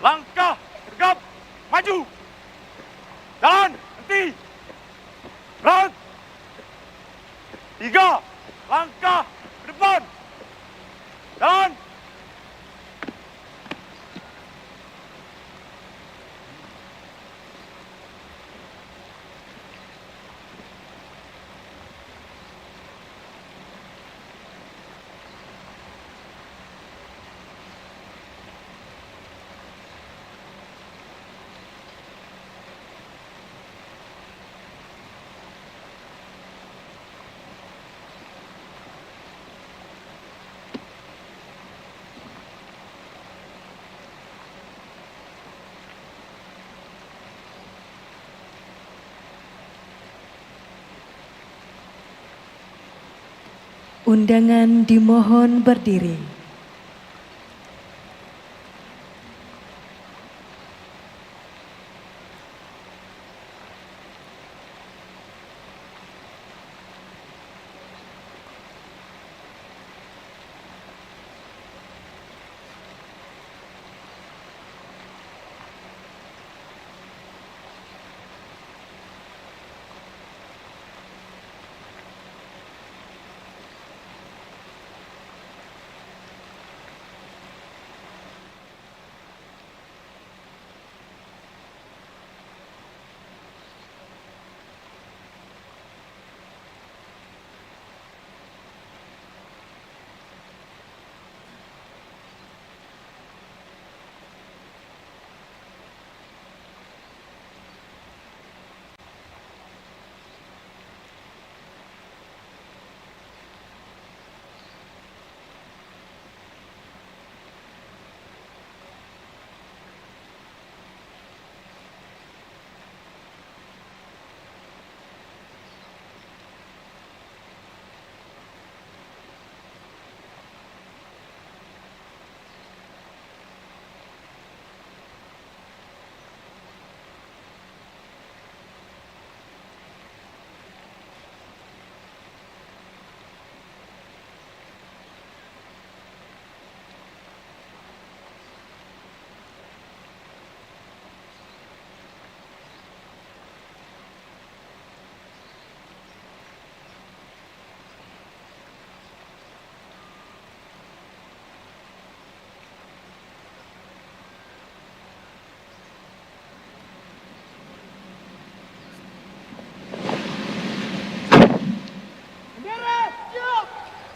Langkah tegap maju. Jalan henti. Berat. 3 langkah ke depan. Jalan. Undangan dimohon berdiri.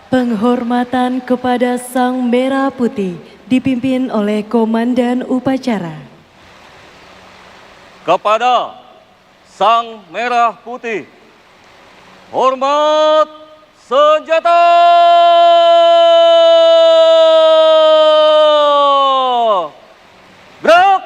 Penghormatan kepada Sang Merah Putih dipimpin oleh Komandan Upacara. Kepada Sang Merah Putih, hormat senjata! Gerak!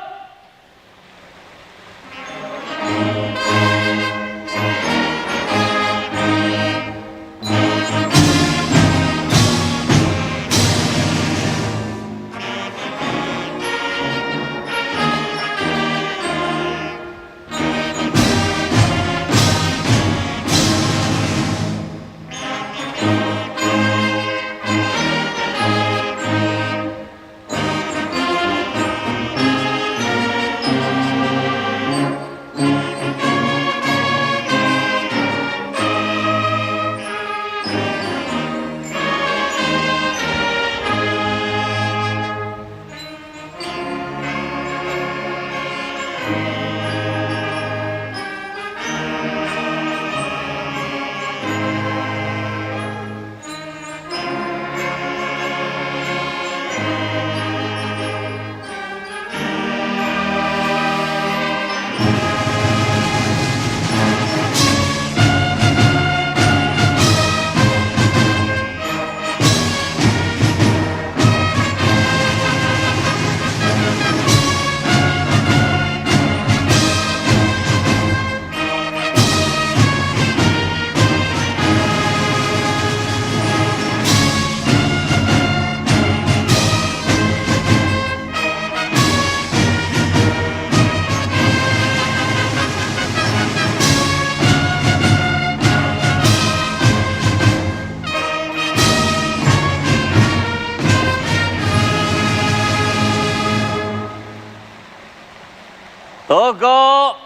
Tegak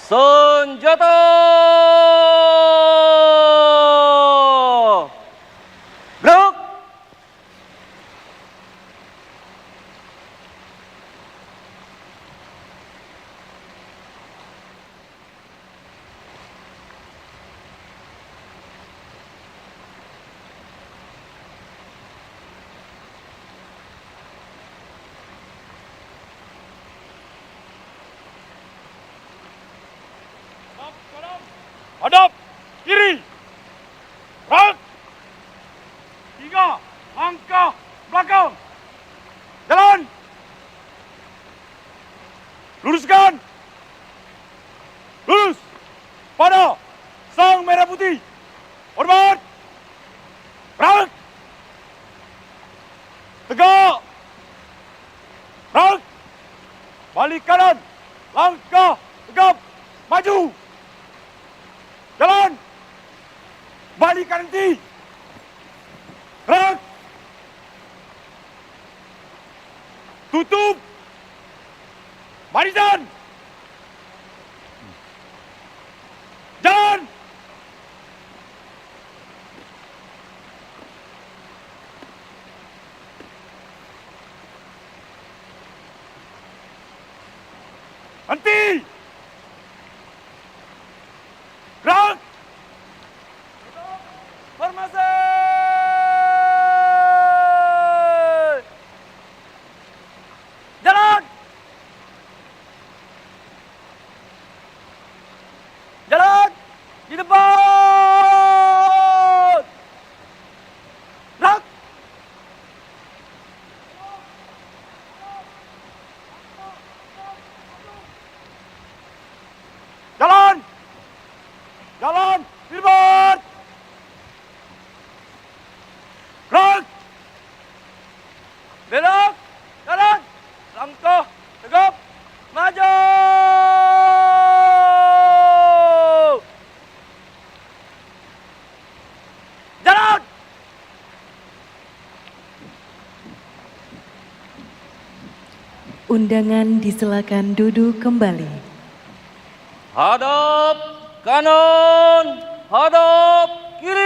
senjata. Gerak. Hadap kiri. Gerak. 3 langkah belakang. Jalan. Luruskan. Lurus pada sang merah putih. Hormat. Gerak. Tegak. Gerak. Balik kanan. Langkah tegap. Maju. Jalan. Balik kanan nanti. Gerak. Tutup. Barisan. Jalan. Henti. Gerak. Formasi. Jalan. Jalan. Di depan. Gerak. Jalan. Jalan. Di depan. Gerak. Belok. Jalan. Langkah. Tegap. Maju. Jalan. Undangan disilakan duduk kembali. Hadap kanan, hadap kiri.